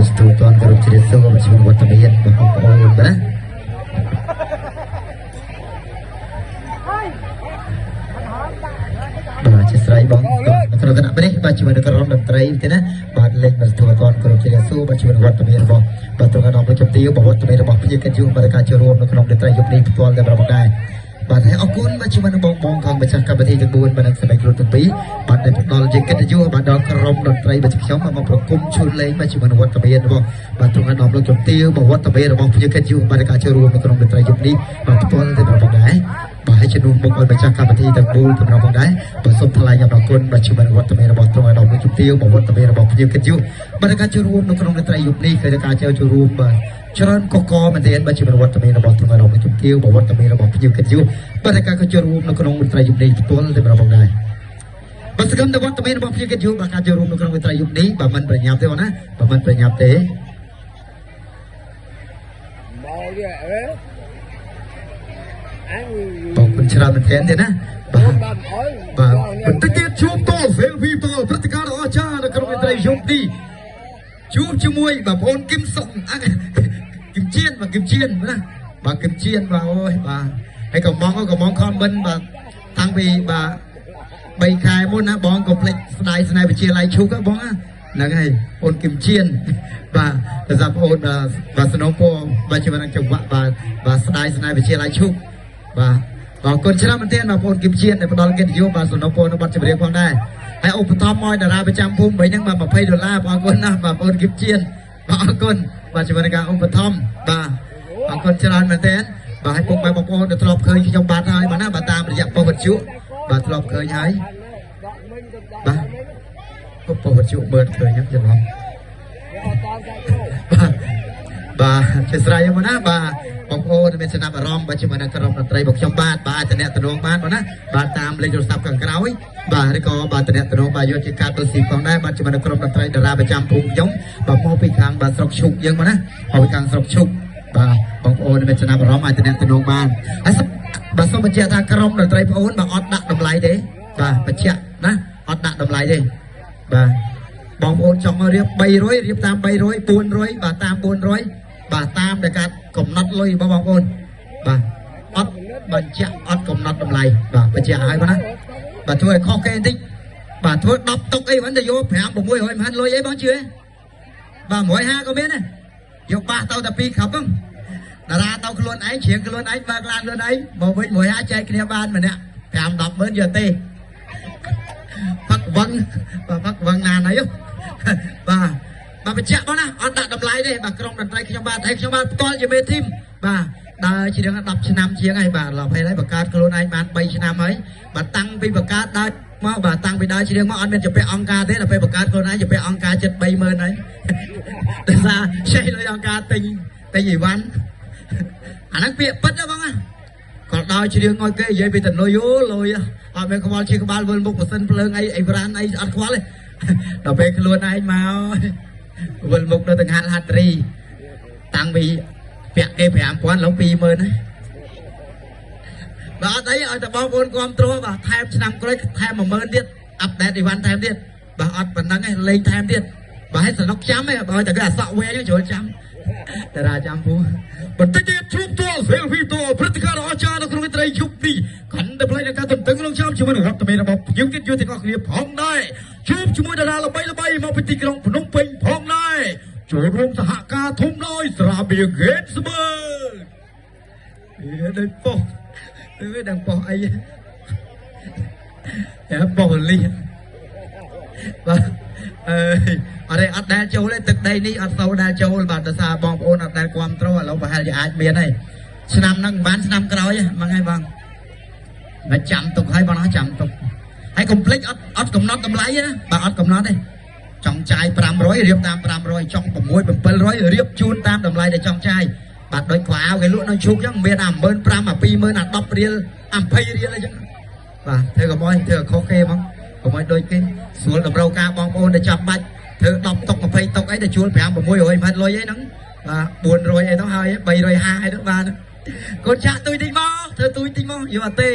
ស្ទូតនគ្រប់ជ្រាបសួរមកជួបវត្តមានបងប្អូនណាបាទជាស្រ័យបងក្នុងគណៈនេះបាទជាមួយនឹងក្រុមតន្ត្រីទេណាបាទលេខមកស្ទូតនគ្រប់ជ្រាបសួរមកជាមួយនឹងវត្តមានរបស់បាទត្រង់ដល់ជំទាវវត្តមានរបស់ភ្ញៀវកិត្តិយសបាទការចូលរួមនៅក្នុងតន្ត្រីយប់នេះផ្ទាល់តែរបស់ដែរបាទហើយអរគុណបាទជាមួយនឹងបងខាងម្ចាស់កម្មវិធីទាំង4បាទនឹងសម្ដែងគ្រូទាំងពីរបាទដែលផ្ដល់ជាកិត្តិយសបាទដល់ក្រុមតន្ត្រីរបស់ខ្ញុំមកប្រគំឈូនលេងបាទជាមួយនឹងវត្តមានរបស់បាទត្រង់ដល់លោកជំទាវវត្តមានរបស់ភ្ញៀវកិត្តិយសបាទការចូលរួមនៅក្នុងតន្ត្រីយប់នេះបាទផ្ទាល់តែរបស់ដែរបាទហើយជំនុំមុខឲ្យម្ចាស់កម្មវិធីទាំង4ទាំងរបស់ដែរបាទសូមថ្លែងអំណរគុណបាទជាមួយនឹងវត្តមានរបស់ត្រង់ដល់លោកជំទាវវត្តមានរបស់ភ្ញៀវកិត្តិយសបាទការចូលរួមនៅក្នុងតន្ត្រីយប់នេះគឺការចូលរួមបាទច្រើនកកមែនទែនបាទជាប្រវត្តិមានរបស់ត្រង់របស់ជំទាវប្រវត្តិមានរបស់ភ្ញៀវកិត្តិយសបាទការចូលរួមនៅក្នុងវិទ្យាយុគនេះផ្ទាល់តែរបស់ដែរបាទសកម្មប្រវត្តិមានរបស់ភ្ញៀវកិត្តិយសបាទការចូលរួមនៅក្នុងវិទ្យាយុគនេះបាទមិនប្រញាប់ទេបងណាបាទមិនប្រញាប់ទេបងមិនច្រើនមែនទែនទេណាបាទបន្តិចទៀតជួបតសេលវីតព្រឹត្តិការណ៍អស្ចារ្យនៅក្នុងវិទ្យាយុគនេះជួបជាមួយបងប្អូនគឹមសុងគឹមជៀនបាទគឹមជៀនណាបាទគឹមជៀនបាទអូយបាទហើយកំងខមមិនបាទតាំងពីបាទ3ខែមុនណាបងកុំភ្លេចស្ដាយស្នេហ៍វិទ្យាល័យឈូកបងហ្នឹងហើយអូនគឹមជៀនបាទតែសាប់អូនបាទสนองពបាទជានឹងចង្វាក់បាទស្ដាយស្នេហ៍វិទ្យាល័យឈូកបាទអរគុណច្រើនមែនទែនបងប្អូនគឹមជៀនដែលផ្ដល់កិត្តិយសបាទสนองពនៅបាត់ជំរាបផងដែរហើយឧបត្ថម្ភឲ្យតារាប្រចាំភូមិវិញហ្នឹងបាទ$20អរគុណណាស់បងប្អូនគឹមជៀនបាទអរគុណបាទជាមួយនឹងការឧបត្ថម្ភបាទអរគុណច្រើនមែនទែនបាទឲ្យពុកម៉ែបងប្អូនដែលធ្លាប់ឃើញខ្ញុំបាទហើយបាទណាបាទតាមរយៈប៉ុស្តិ៍វិទ្យុបាទធ្លាប់ឃើញហើយបាទប៉ុស្តិ៍វិទ្យុមើលឃើញខ្ញុំច្រឡំបាទជាស្រ័យមកណាបាទបងប្អូនមានចំណាប់អារម្មណ៍បាទជាមួយនឹងក្រុមតន្ត្រីរបស់ខ្ញុំបាទអាចតំណតំណងបានបងណាបាទតាមលេខទូរស័ព្ទខាងក្រោយបាទឬក៏បាទតំណតំណងបាទយកជាការទៅស៊ីផងដែរបាទជាមួយនឹងក្រុមតន្ត្រីតារាប្រចាំភូមិខ្ញុំបាទមកពីខាងបាទស្រុកឈុកយើងបងណាមកពីខាងស្រុកឈុកបាទបងប្អូនមានចំណាប់អារម្មណ៍អាចតំណតំណងបានហើយបាទសូមបញ្ជាក់ថាក្រុមតន្ត្រីបងប្អូនបាទអត់ដាក់តម្លៃទេបាទបញ្ជាក់ណាអត់ដាក់តម្លៃទេបាទបងប្អូនចង់រៀប300រៀបតាម300 400បាទតាម400បាទតាមដែលការកំណត់លុយរបស់បងប្អូនបាទអត់បញ្ជាក់អត់កំណត់តម្លៃបាទបញ្ជាក់ឲ្យបងណាបាទធ្វើឲ្យខុសគេបន្តិចបាទធ្វើ10តុកអីមិនទៅយក5 600មិនហាន់លុយអីបងជឿបាទ150ក៏មានដែរយកបាសទៅតែ2ខាប់ហ្នឹងតារាទៅខ្លួនឯងច្រៀងខ្លួនឯងបើកឡានខ្លួនឯងមកវិញ150ចែកគ្នាបានម្នាក់5 10ម៉ឺនយកទេផឹកវឹងបាទផឹកវឹងណានហើយបាទបាទបញ្ជាក់បងណាអត់ដាក់តម្លៃទេបាទក្រុមតន្ត្រីខ្ញុំបាទហើយខ្ញុំបាទផ្ទាល់ជាមេធីមបាទដើរជាង10ឆ្នាំជាងហើយបាទឡប់ហើយបង្កើតខ្លួនឯងបាន3ឆ្នាំហើយបាទតាំងពីបង្កើតដើរមកបាទតាំងពីដើរជាងមកអត់មានជំពាក់អង្គការទេដល់ពេលបង្កើតខ្លួនឯងជំពាក់អង្គការចិត្ត30000ហើយដោយសារឆេះលុយអង្គការទិញអីវ៉ាន់អាហ្នឹងពាក្យពិតណាបងណាគាត់ដើរជាងឲ្យគេនិយាយពីតលុយអូលុយអត់មានខ្វល់ជាក្បាលវិលមុខប៉ះសិនភ្លើងអីប្រានអីអត់ខ្វល់ទេដល់ពេលខ្លួនឯងមកវិលមុខនៅទាំងហាត់រីតាំងពីពាក់គេ5000ឡើង20000ណាបាទអត់អីឲ្យតែបងប្អូនគ្រប់គ្រងបាទថែមឆ្នាំក្រោយថែម10000ទៀតអាប់ដេតអីវ៉ាន់ថែមទៀតបាទអត់ប៉ុណ្ណឹងឯងលេងថែមទៀតបាទឲ្យសនុកចាំឯងបើតែគេអាសក់វែងចូលចាំតារាចាំពូបន្តិចទៀតជួបតសេលវីតព្រឹត្តិការណ៍អស្ចារ្យនៅក្នុងវិទ្យាយុគនេះកាន់តែផ្លែនៃការទន្ទឹងរង់ចាំជាមួយនឹងរដ្ឋមេរបស់យើងគិតយល់ទាំងអស់គ្នាផងដែរជួបជាមួយតារាល្បីមកពីទីក្រុងភ្នំពេញផងដែរចូលរួមសហការធំដោយស្រាបៀរ Gainsbourg ដូចប៉ុស្តិ៍ដឹងប៉ុស្តិ៍អីតែប៉ុស្តិ៍លីបាទអរេអត់ដែលចូលទេទឹកដីនេះអត់សូវដែលចូលបាទដោយសារបងប្អូនអត់ដែលគ្រប់គ្រងឥឡូវប្រហែលជាអាចមានហើយឆ្នាំហ្នឹងមិនបានឆ្នាំក្រោយហ្នឹងហើយបងមកចាំទុកឲ្យបងចាំទុកហើយកុំភ្លេចអត់កំណត់តម្លៃណាបាទអត់កំណត់ទេចង់ចាយ500រៀបតាម500ចង់6 700រៀបជូនតាមតម្លៃដែលចង់ចាយបាទដូចខោអាវគេលក់នៅឈុកចឹងមានអា15000អា20000អា10រៀលអា20រៀលអីចឹងបាទធ្វើកុំឲ្យធ្វើខុសគេហ្មងកុំឲ្យដូចគេស្រួលតម្រូវការបងប្អូនដែលចាំបាច់ធ្វើ10តុក20តុកអីទៅជួល5 600ម៉ែត្រលុយអីហ្នឹងបាទ400អីទៅហើយ350អីទៅបានកូនចាក់ទុយតិចមកធ្វើទុយតិចមកយកអត់ទេ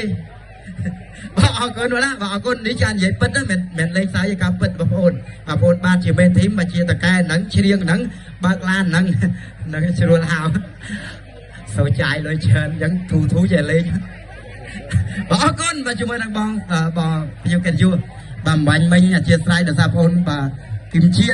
บอกคนว่าละบอกคนนิจานใหญ่ปิดนะเหม็นเลยสายกับปิดบอกคนบ้านจีเมทิมมาจีตะแกหนังเชียงหนังบากลานหนังชรัวลาวสาวใจเลยเชิญยังทูใจเลยบอกคนมาจีเมนักบองบอกพิจกันยูบำบัดไม่เนี่ยเชียร์ไซด์เดอะซาพอนบ่กิมเชีย